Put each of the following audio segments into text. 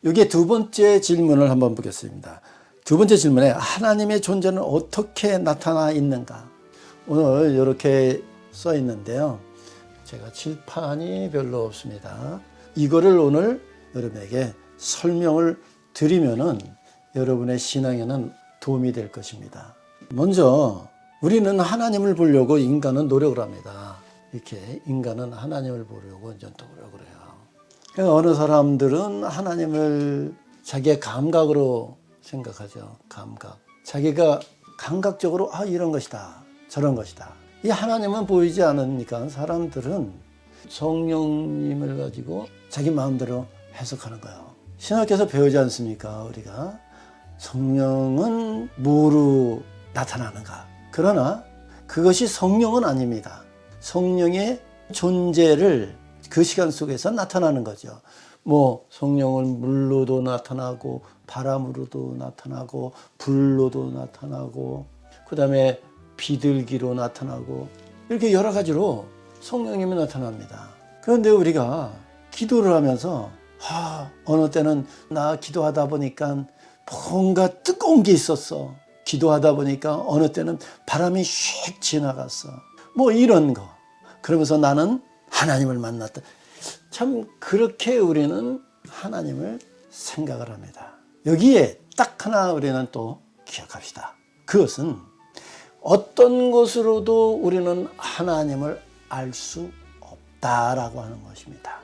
여기에 두 번째 질문을 한번 보겠습니다. 두 번째 질문에 하나님의 존재는 어떻게 나타나 있는가? 오늘 이렇게 써 있는데요. 제가 칠판이 별로 없습니다. 이거를 오늘 여러분에게 설명을 드리면은 여러분의 신앙에는 도움이 될 것입니다. 먼저 우리는 하나님을 보려고 인간은 노력을 합니다. 이렇게 인간은 하나님을 보려고 이제 노력을 해요. 그러니까 어느 사람들은 하나님을 자기의 감각으로 생각하죠. 감각. 자기가 감각적으로 이런 것이다. 저런 것이다. 이 하나님은 보이지 않으니까 사람들은 성령님을 가지고 자기 마음대로 해석하는 거예요. 신학에서 배우지 않습니까? 우리가 성령은 뭐로 나타나는가? 그러나 그것이 성령은 아닙니다. 성령의 존재를 그 시간 속에서 나타나는 거죠. 뭐 성령은 물로도 나타나고 바람으로도 나타나고 불로도 나타나고 그 다음에 비둘기로 나타나고 이렇게 여러 가지로 성령님이 나타납니다. 그런데 우리가 기도를 하면서 어느 때는 나 기도하다 보니까 뭔가 뜨거운 게 있었어. 기도하다 보니까 어느 때는 바람이 휙 지나갔어. 뭐 이런 거. 그러면서 나는 하나님을 만났다. 참 그렇게 우리는 하나님을 생각을 합니다. 여기에 딱 하나 우리는 또 기억합시다. 그것은 어떤 것으로도 우리는 하나님을 알 수 없다라고 하는 것입니다.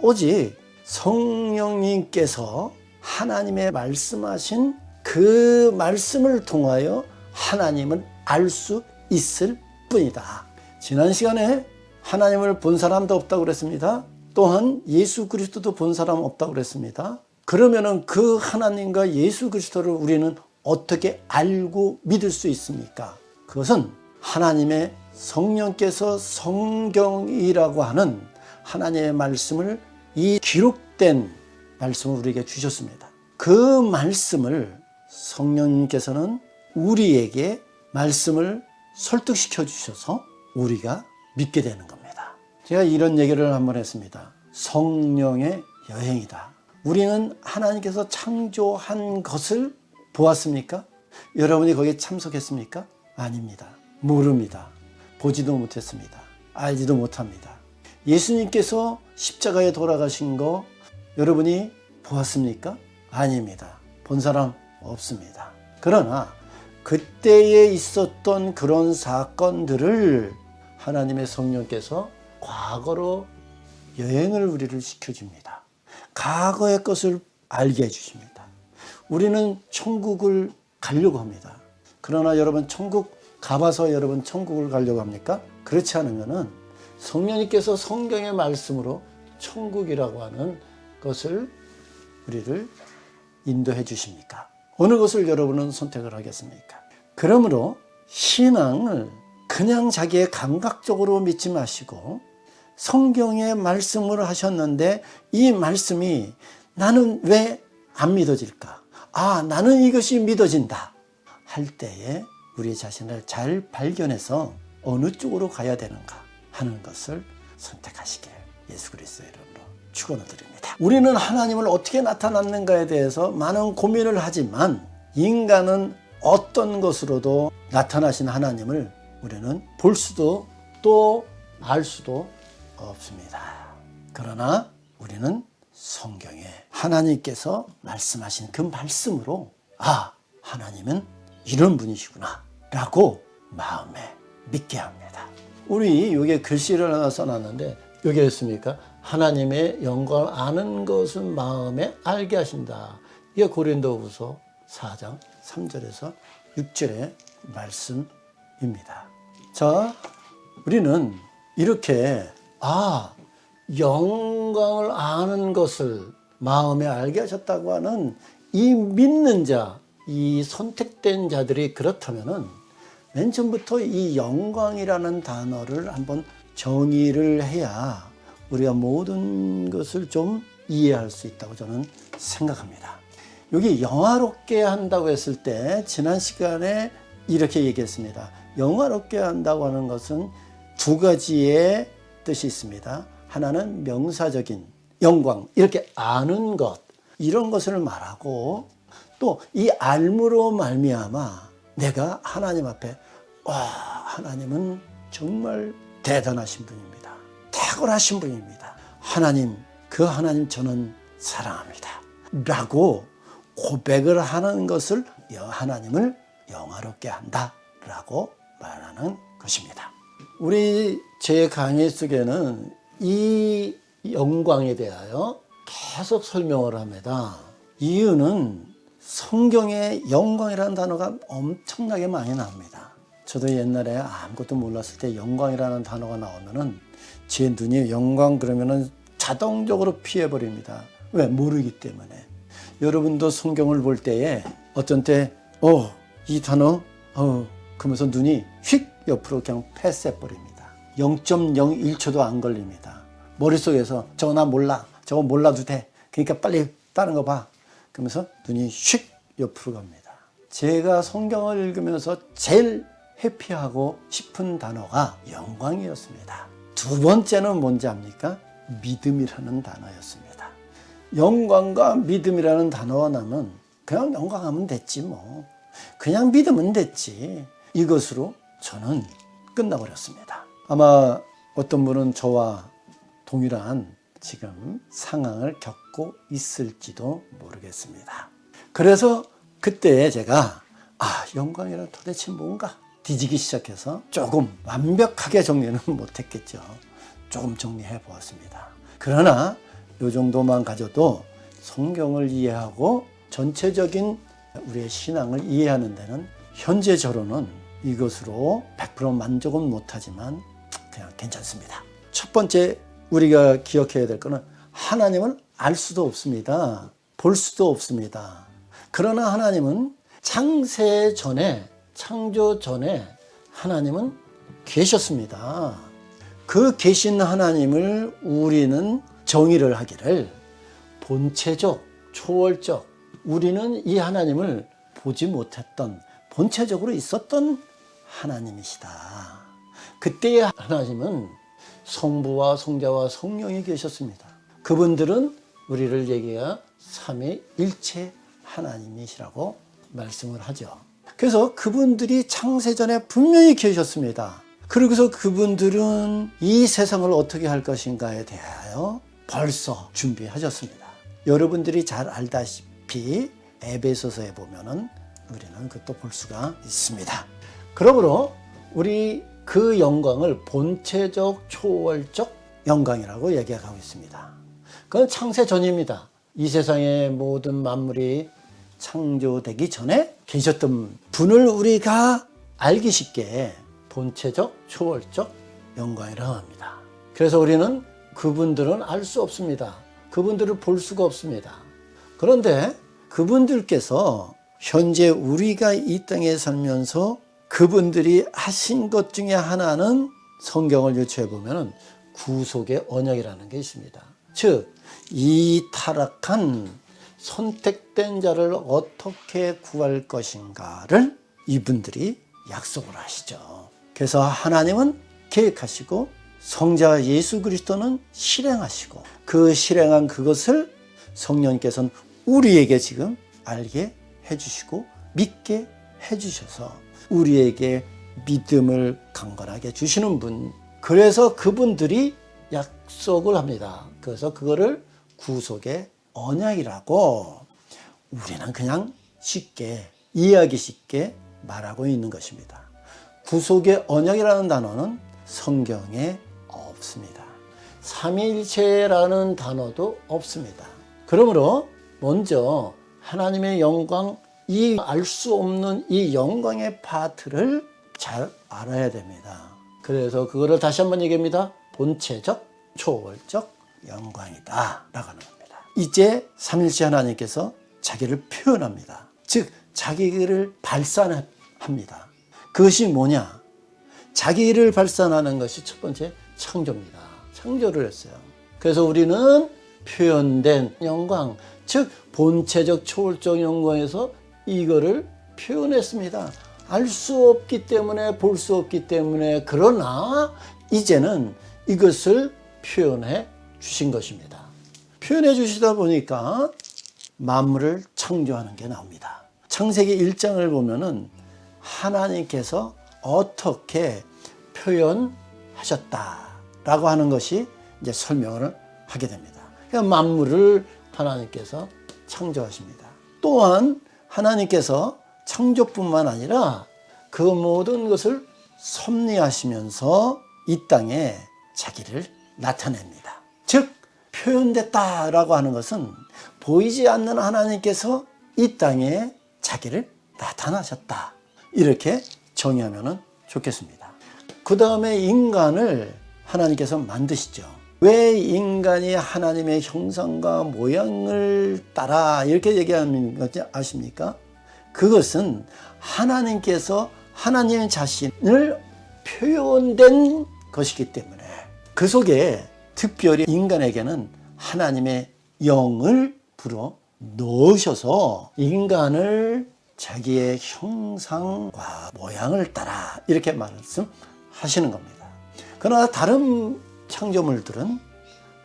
오직 성령님께서 하나님의 말씀하신 그 말씀을 통하여 하나님을 알 수 있을 뿐이다. 지난 시간에 하나님을 본 사람도 없다고 그랬습니다. 또한 예수 그리스도도 본 사람 없다고 그랬습니다. 그러면은 그 하나님과 예수 그리스도를 우리는 어떻게 알고 믿을 수 있습니까? 그것은 하나님의 성령께서 성경이라고 하는 하나님의 말씀을 이 기록된 말씀을 우리에게 주셨습니다. 그 말씀을 성령님께서는 우리에게 말씀을 설득시켜 주셔서 우리가 믿게 되는 겁니다. 제가 이런 얘기를 한번 했습니다. 성령의 여행이다. 우리는 하나님께서 창조한 것을 보았습니까? 여러분이 거기에 참석했습니까? 아닙니다. 모릅니다. 보지도 못했습니다. 알지도 못합니다. 예수님께서 십자가에 돌아가신 거 여러분이 보았습니까? 아닙니다. 본 사람 없습니다. 그러나 그때에 있었던 그런 사건들을 하나님의 성령께서 과거로 여행을 우리를 시켜줍니다. 과거의 것을 알게 해주십니다. 우리는 천국을 가려고 합니다. 그러나 여러분 천국 가봐서 여러분 천국을 가려고 합니까? 그렇지 않으면은 성령님께서 성경의 말씀으로 천국이라고 하는 것을 우리를 인도해 주십니까? 어느 것을 여러분은 선택을 하겠습니까? 그러므로 신앙을 그냥 자기의 감각적으로 믿지 마시고 성경의 말씀을 하셨는데 이 말씀이 나는 왜 안 믿어질까? 나는 이것이 믿어진다 할 때에 우리 자신을 잘 발견해서 어느 쪽으로 가야 되는가 하는 것을 선택하시길 예수 그리스도의 이름으로 축원을 드립니다. 우리는 하나님을 어떻게 나타났는가에 대해서 많은 고민을 하지만 인간은 어떤 것으로도 나타나신 하나님을 우리는 볼 수도 또 알 수도 없습니다. 그러나 우리는 성경에 하나님께서 말씀하신 그 말씀으로 하나님은 이런 분이시구나 라고 마음에 믿게 합니다. 우리 여기에 글씨를 하나 써놨는데 여기에 있습니까? 하나님의 영광을 아는 것은 마음에 알게 하신다. 이게 고린도후서 4장 3절에서 6절의 말씀입니다. 자, 우리는 이렇게 영광을 아는 것을 마음에 알게 하셨다고 하는 이 믿는 자, 이 선택된 자들이 그렇다면은 맨 처음부터 이 영광이라는 단어를 한번 정의를 해야 우리가 모든 것을 좀 이해할 수 있다고 저는 생각합니다. 여기 영화롭게 한다고 했을 때 지난 시간에 이렇게 얘기했습니다. 영화롭게 한다고 하는 것은 두 가지의 뜻이 있습니다. 하나는 명사적인 영광, 이렇게 아는 것, 이런 것을 말하고 또 이 알므로 말미암아 내가 하나님 앞에 와, 하나님은 정말 대단하신 분입니다. 탁월하신 분입니다. 하나님, 그 하나님 저는 사랑합니다. 라고 고백을 하는 것을 하나님을 영화롭게 한다 라고 말하는 것입니다. 우리 제 강의 속에는 이 영광에 대하여 계속 설명을 합니다. 이유는 성경에 영광이라는 단어가 엄청나게 많이 나옵니다. 저도 옛날에 아무것도 몰랐을 때 영광이라는 단어가 나오면은 제 눈이 영광 그러면은 자동적으로 피해버립니다. 왜? 모르기 때문에. 여러분도 성경을 볼 때에 어떤 때 이 단어 그러면서 눈이 휙 옆으로 그냥 패스해버립니다. 0.01초도 안 걸립니다. 머릿속에서 저거 나 몰라, 저거 몰라도 돼, 그러니까 빨리 다른 거 봐, 그러면서 눈이 휙 옆으로 갑니다. 제가 성경을 읽으면서 제일 회피하고 싶은 단어가 영광이었습니다. 두 번째는 뭔지 압니까? 믿음이라는 단어였습니다. 영광과 믿음이라는 단어가 나면 그냥 영광하면 됐지 뭐, 그냥 믿으면 됐지, 이것으로 저는 끝나버렸습니다. 아마 어떤 분은 저와 동일한 지금 상황을 겪고 있을지도 모르겠습니다. 그래서 그때 제가 영광이란 도대체 뭔가 뒤지기 시작해서 조금 완벽하게 정리는 못했겠죠. 조금 정리해 보았습니다. 그러나 이 정도만 가져도 성경을 이해하고 전체적인 우리의 신앙을 이해하는 데는 현재 저로는 이것으로 100% 만족은 못하지만 그냥 괜찮습니다. 첫 번째 우리가 기억해야 될 것은 하나님을 알 수도 없습니다. 볼 수도 없습니다. 그러나 하나님은 창세 전에, 창조 전에 하나님은 계셨습니다. 그 계신 하나님을 우리는 정의를 하기를 본체적, 초월적, 우리는 이 하나님을 보지 못했던, 본체적으로 있었던 하나님이시다. 그때의 하나님은 성부와 성자와 성령이 계셨습니다. 그분들은 우리를 얘기해야 삼위일체 하나님이시라고 말씀을 하죠. 그래서 그분들이 창세전에 분명히 계셨습니다. 그리고서 그분들은 이 세상을 어떻게 할 것인가에 대하여 벌써 준비하셨습니다. 여러분들이 잘 알다시피 에베소서에 보면은 우리는 그것도 볼 수가 있습니다. 그러므로 우리 그 영광을 본체적 초월적 영광이라고 얘기하고 있습니다. 그건 창세 전입니다. 이 세상의 모든 만물이 창조되기 전에 계셨던 분을 우리가 알기 쉽게 본체적 초월적 영광이라고 합니다. 그래서 우리는 그분들은 알 수 없습니다. 그분들을 볼 수가 없습니다. 그런데 그분들께서 현재 우리가 이 땅에 살면서 그분들이 하신 것 중에 하나는 성경을 유추해 보면 구속의 언약이라는 게 있습니다. 즉, 이 타락한 선택된 자를 어떻게 구할 것인가를 이분들이 약속을 하시죠. 그래서 하나님은 계획하시고 성자 예수 그리스도는 실행하시고 그 실행한 그것을 성령께서는 우리에게 지금 알게 해주시고 믿게 해주셔서 우리에게 믿음을 강건하게 주시는 분, 그래서 그분들이 약속을 합니다. 그래서 그거를 구속의 언약이라고 우리는 그냥 쉽게 이해하기 쉽게 말하고 있는 것입니다. 구속의 언약이라는 단어는 성경에 없습니다. 삼위일체라는 단어도 없습니다. 그러므로 먼저 하나님의 영광, 이 알 수 없는 이 영광의 파트를 잘 알아야 됩니다. 그래서 그거를 다시 한번 얘기합니다. 본체적, 초월적 영광이다 라고 하는 겁니다. 이제 삼일체 하나님께서 자기를 표현합니다. 즉 자기를 발산합니다. 그것이 뭐냐? 자기를 발산하는 것이 첫 번째 창조입니다. 창조를 했어요. 그래서 우리는 표현된 영광, 즉 본체적 초월적 영광에서 이거를 표현했습니다. 알 수 없기 때문에, 볼 수 없기 때문에, 그러나 이제는 이것을 표현해 주신 것입니다. 표현해 주시다 보니까 만물을 창조하는 게 나옵니다. 창세기 1장을 보면은 하나님께서 어떻게 표현하셨다라고 하는 것이 이제 설명을 하게 됩니다. 그러니까 만물을 하나님께서 창조하십니다. 또한 하나님께서 창조뿐만 아니라 그 모든 것을 섭리하시면서 이 땅에 자기를 나타냅니다. 즉 표현됐다라고 하는 것은 보이지 않는 하나님께서 이 땅에 자기를 나타나셨다, 이렇게 정의하면 좋겠습니다. 그 다음에 인간을 하나님께서 만드시죠. 왜 인간이 하나님의 형상과 모양을 따라 이렇게 얘기하는 건지 아십니까? 그것은 하나님께서 하나님 자신을 표현된 것이기 때문에 그 속에 특별히 인간에게는 하나님의 영을 불어 넣으셔서 인간을 자기의 형상과 모양을 따라 이렇게 말씀하시는 겁니다. 그러나 다른 창조물들은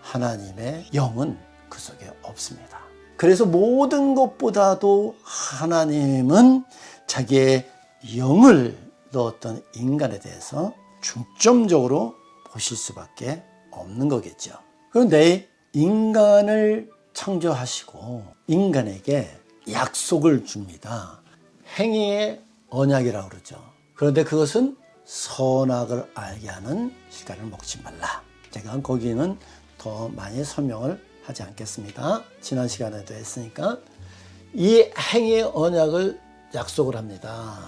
하나님의 영은 그 속에 없습니다. 그래서 모든 것보다도 하나님은 자기의 영을 넣었던 인간에 대해서 중점적으로 보실 수밖에 없는 거겠죠. 그런데 인간을 창조하시고 인간에게 약속을 줍니다. 행위의 언약이라고 그러죠. 그런데 그것은 선악을 알게 하는 실과를 먹지 말라. 제가 거기는 더 많이 설명을 하지 않겠습니다. 지난 시간에도 했으니까. 이 행위의 언약을 약속을 합니다.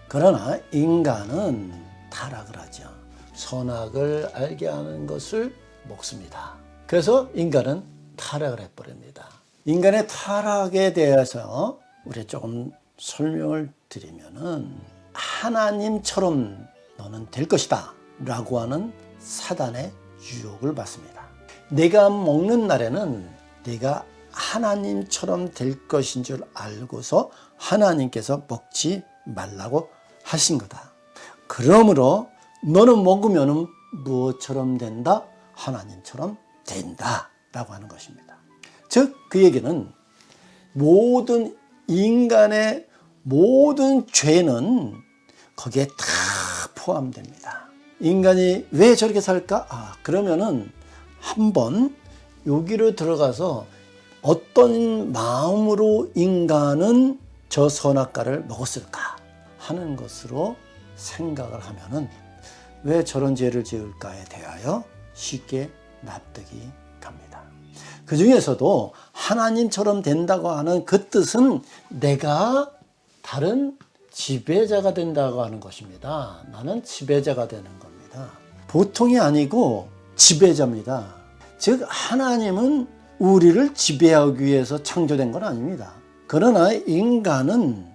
그러나 인간은 타락을 하죠. 선악을 알게 하는 것을 먹습니다. 그래서 인간은 타락을 해버립니다. 인간의 타락에 대해서 우리 조금 설명을 드리면은 하나님처럼 너는 될 것이다 라고 하는 사단의 유혹을 받습니다. 내가 먹는 날에는 내가 하나님처럼 될 것인 줄 알고서 하나님께서 먹지 말라고 하신 거다. 그러므로 너는 먹으면 무엇처럼 된다? 하나님처럼 된다 라고 하는 것입니다. 즉 그 얘기는 모든 인간의 모든 죄는 거기에 다 포함됩니다. 인간이 왜 저렇게 살까? 그러면은 한번 여기로 들어가서 어떤 마음으로 인간은 저 선악과를 먹었을까 하는 것으로 생각을 하면은 왜 저런 죄를 지을까에 대하여 쉽게 납득이 갑니다. 그 중에서도 하나님처럼 된다고 하는 그 뜻은 내가 다른 지배자가 된다고 하는 것입니다. 나는 지배자가 되는 겁니다. 보통이 아니고 지배자입니다. 즉 하나님은 우리를 지배하기 위해서 창조된 건 아닙니다. 그러나 인간은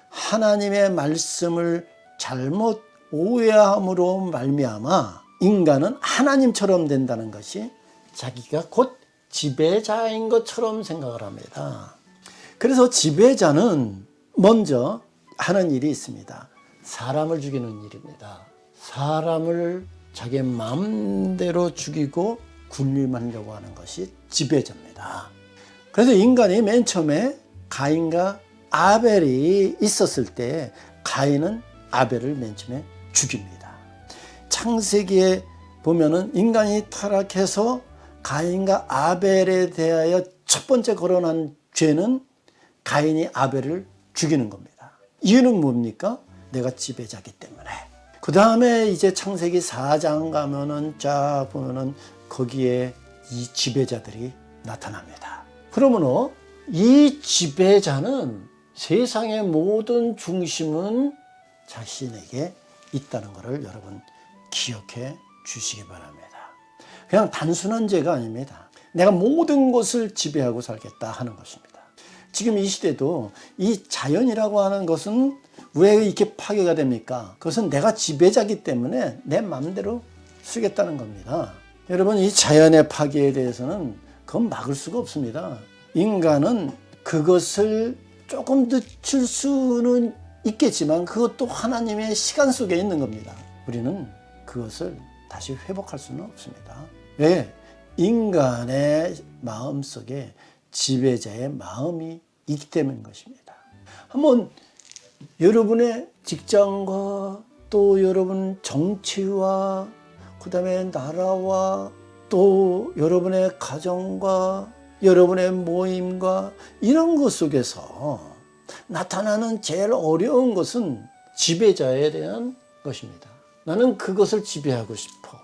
하나님의 말씀을 잘못 오해함으로 말미암아 인간은 하나님처럼 된다는 것이 자기가 곧 지배자인 것처럼 생각을 합니다. 그래서 지배자는 먼저 하는 일이 있습니다. 사람을 죽이는 일입니다. 사람을 자기 마음대로 죽이고 군림하려고 하는 것이 지배자입니다. 그래서 인간이 맨 처음에 가인과 아벨이 있었을 때 가인은 아벨을 맨 처음에 죽입니다. 창세기에 보면은 인간이 타락해서 가인과 아벨에 대하여 첫 번째 거론한 죄는 가인이 아벨을 죽이는 겁니다. 이유는 뭡니까? 내가 지배자기 때문에. 그 다음에 이제 창세기 4장 가면은 쫙 보면은 거기에 이 지배자들이 나타납니다. 그러므로 이 지배자는 세상의 모든 중심은 자신에게 있다는 것을 여러분 기억해 주시기 바랍니다. 그냥 단순한 죄가 아닙니다. 내가 모든 것을 지배하고 살겠다 하는 것입니다. 지금 이 시대도 이 자연이라고 하는 것은 왜 이렇게 파괴가 됩니까? 그것은 내가 지배자이기 때문에 내 마음대로 쓰겠다는 겁니다. 여러분 이 자연의 파괴에 대해서는 그건 막을 수가 없습니다. 인간은 그것을 조금 늦출 수는 있겠지만 그것도 하나님의 시간 속에 있는 겁니다. 우리는 그것을 다시 회복할 수는 없습니다. 왜? 인간의 마음속에 지배자의 마음이 있기 때문인 것입니다. 한번 여러분의 직장과 또 여러분 정치와 그 다음에 나라와 또 여러분의 가정과 여러분의 모임과 이런 것 속에서 나타나는 제일 어려운 것은 지배자에 대한 것입니다. 나는 그것을 지배하고 싶어.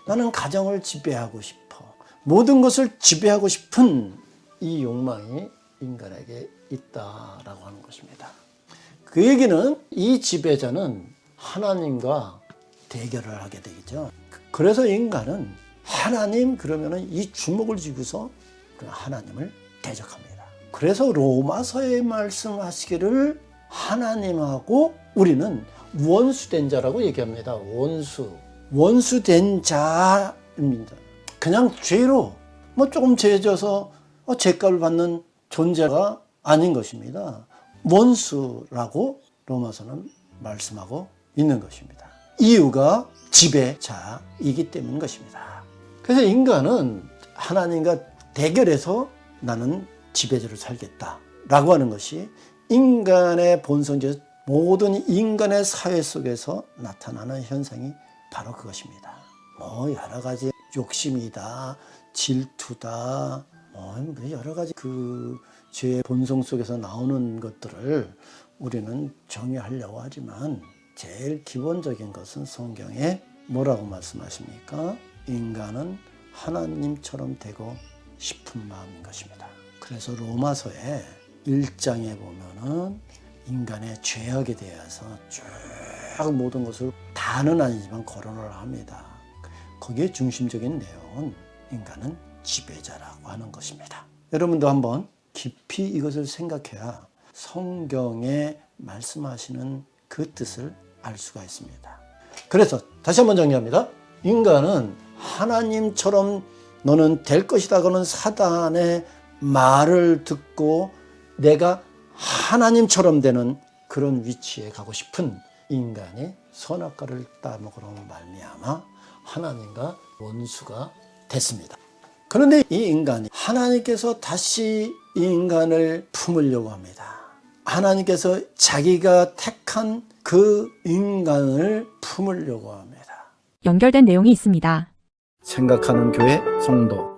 나는 가정을 지배하고 싶어. 모든 것을 지배하고 싶은 이 욕망이 인간에게 있다라고 하는 것입니다. 그 얘기는 이 지배자는 하나님과 대결을 하게 되겠죠. 그래서 인간은 하나님 그러면은 이 주먹을 쥐고서 하나님을 대적합니다. 그래서 로마서에 말씀하시기를 하나님하고 우리는 원수된 자라고 얘기합니다. 원수된 자입니다. 그냥 죄로 조금 죄져서 죄값을 받는 존재가 아닌 것입니다. 원수라고 로마서는 말씀하고 있는 것입니다. 이유가 지배자이기 때문인 것입니다. 그래서 인간은 하나님과 대결해서 나는 지배자로 살겠다라고 하는 것이 인간의 본성적 모든 인간의 사회 속에서 나타나는 현상이 바로 그것입니다. 여러 가지 욕심이다, 질투다, 여러 가지 그 죄의 본성 속에서 나오는 것들을 우리는 정의하려고 하지만 제일 기본적인 것은 성경에 뭐라고 말씀하십니까? 인간은 하나님처럼 되고 싶은 마음인 것입니다. 그래서 로마서의 1장에 보면은 인간의 죄악에 대해서 쭉 모든 것을 다는 아니지만 거론을 합니다. 거기에 중심적인 내용은 인간은 지배자라고 하는 것입니다. 여러분도 한번 깊이 이것을 생각해야 성경에 말씀하시는 그 뜻을 알 수가 있습니다. 그래서 다시 한번 정리합니다. 인간은 하나님처럼 너는 될 것이다 그러는 사단의 말을 듣고 내가 하나님처럼 되는 그런 위치에 가고 싶은 인간이 선악과를 따먹으로 말미암아 하나님과 원수가 됐습니다. 그런데 이 인간이 하나님께서 다시 이 인간을 품으려고 합니다. 하나님께서 자기가 택한 그 인간을 품으려고 합니다. 연결된 내용이 있습니다. 생각하는 교회 성도